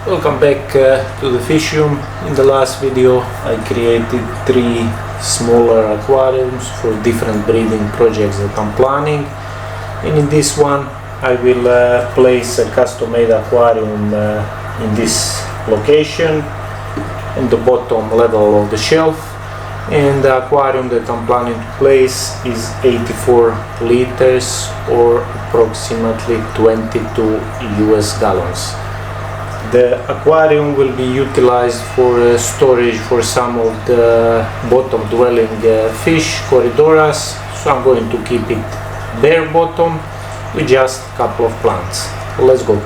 Welcome back to the fish room. In the last video I created 3 smaller aquariums for different breeding projects that I'm planning, and in this one I will place a custom-made aquarium in this location on the bottom level of the shelf, and the aquarium that I'm planning to place is 84 liters or approximately 22 US gallons. The aquarium will be utilized for storage for some of the bottom dwelling fish, Corydoras, so I'm going to keep it bare bottom with just a couple of plants. Let's go.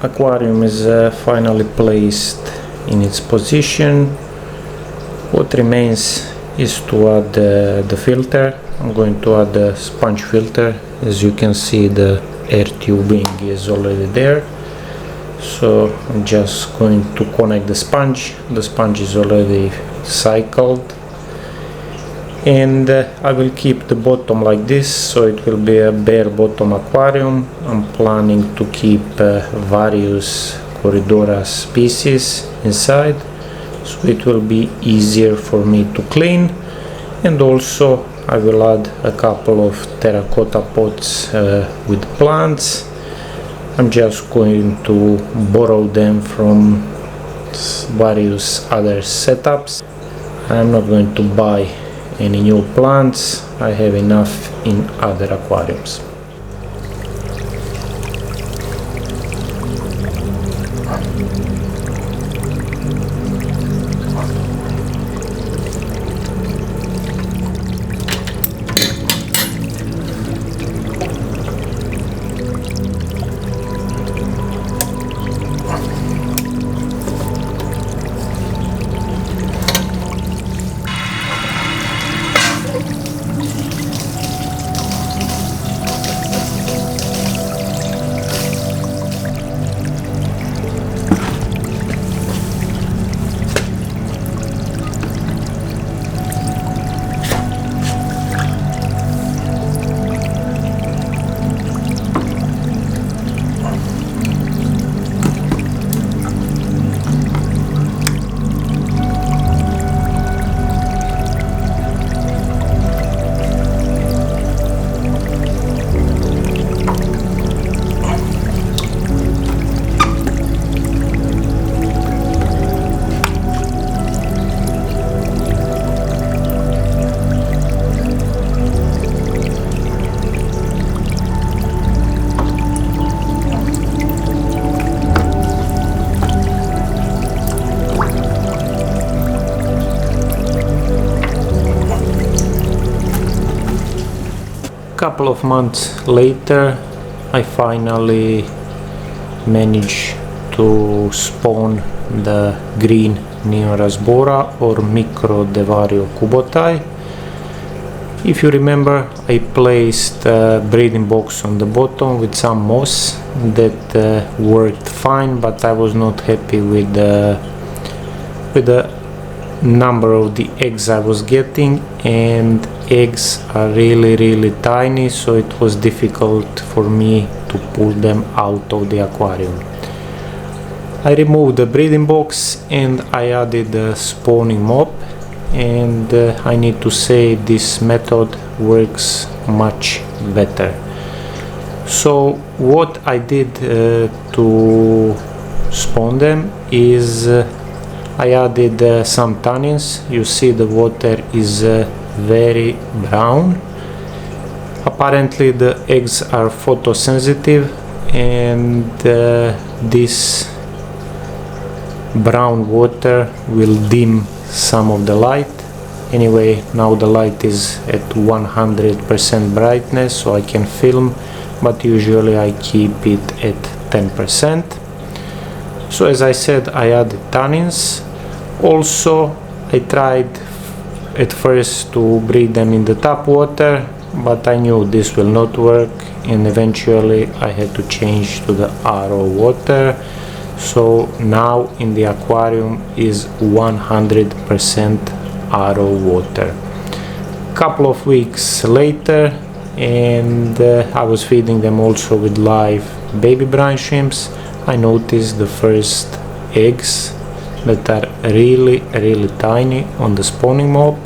Aquarium is finally placed in its position. What remains is to add the filter. I'm going to add the sponge filter. As you can see, the air tubing is already there, so I'm just going to connect the sponge. The sponge is already cycled, and I will keep the bottom like this, so it will be a bare bottom aquarium. I'm planning to keep various Corydoras species inside, so it will be easier for me to clean, and also I will add a couple of terracotta pots with plants. I'm just going to borrow them from various other setups. I'm not going to buy any new plants. I have enough in other aquariums. Couple of months later, I finally managed to spawn the green Neorasbora or Microdevario Kubotai. If you remember, I placed a breeding box on the bottom with some moss that worked fine, but I was not happy with the number of the eggs I was getting, and eggs are really tiny, so it was difficult for me to pull them out of the aquarium. I removed the breeding box and I added the spawning mop, and I need to say this method works much better. So what I did to spawn them is I added some tannins. You see the water is very brown. Apparently the eggs are photosensitive, and this brown water will dim some of the light. Anyway, now the light is at 100% brightness, so I can film, but usually I keep it at 10%. So as I said, I added tannins. Also, I tried at first to breed them in the tap water, but I knew this will not work, and eventually I had to change to the RO water. So now in the aquarium is 100% RO water. Couple of weeks later, and I was feeding them also with live baby brine shrimps, I noticed the first eggs that are really tiny on the spawning mob,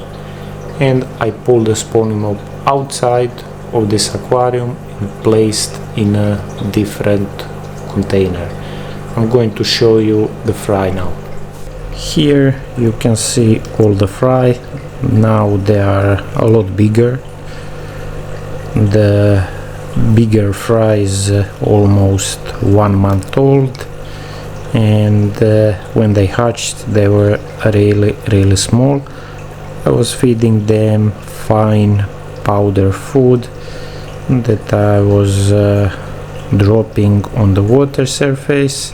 and I pulled the spawning mob outside of this aquarium and placed in a different container. I'm going to show you the fry now. Here you can see all the fry. Now they are a lot bigger. The bigger fry is almost 1 month old, and when they hatched they were really small. I was feeding them fine powder food that I was dropping on the water surface,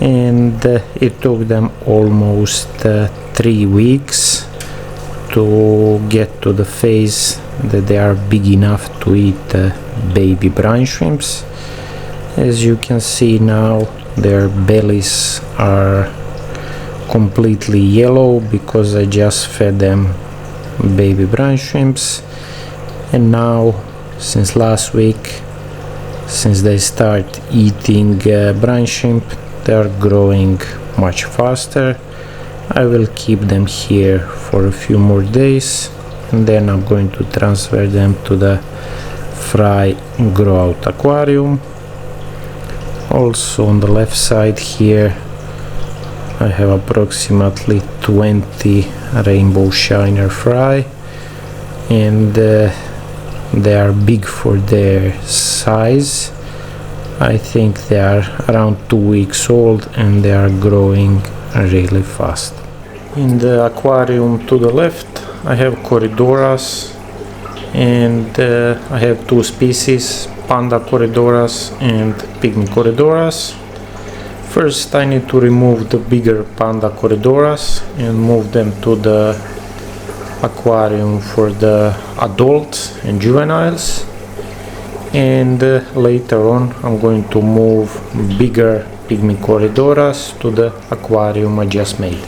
and it took them almost 3 weeks to get to the phase that they are big enough to eat baby brine shrimps. As you can see now, their bellies are completely yellow because I just fed them baby brine shrimps. And now, since last week, since they start eating brine shrimp, they are growing much faster. I will keep them here for a few more days, and then I'm going to transfer them to the fry grow out aquarium. Also on the left side here I have approximately 20 rainbow shiner fry, and they are big for their size. I think they are around 2 weeks old, and they are growing really fast. In the aquarium to the left I have Corydoras, and I have 2 species, Panda Corydoras and Pygmy Corydoras. First I need to remove the bigger Panda Corydoras and move them to the aquarium for the adults and juveniles, and later on I'm going to move bigger Pygmy Corydoras to the aquarium I just made.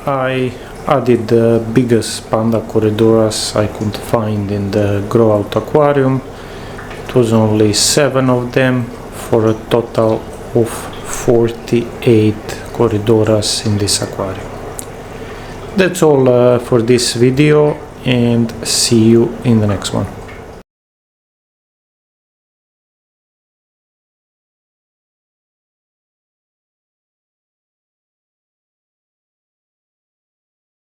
I added the biggest Panda Corydoras I could find in the grow out aquarium. It was only 7 of them for a total of 48 Corydoras in this aquarium. That's all for this video, and see you in the next one.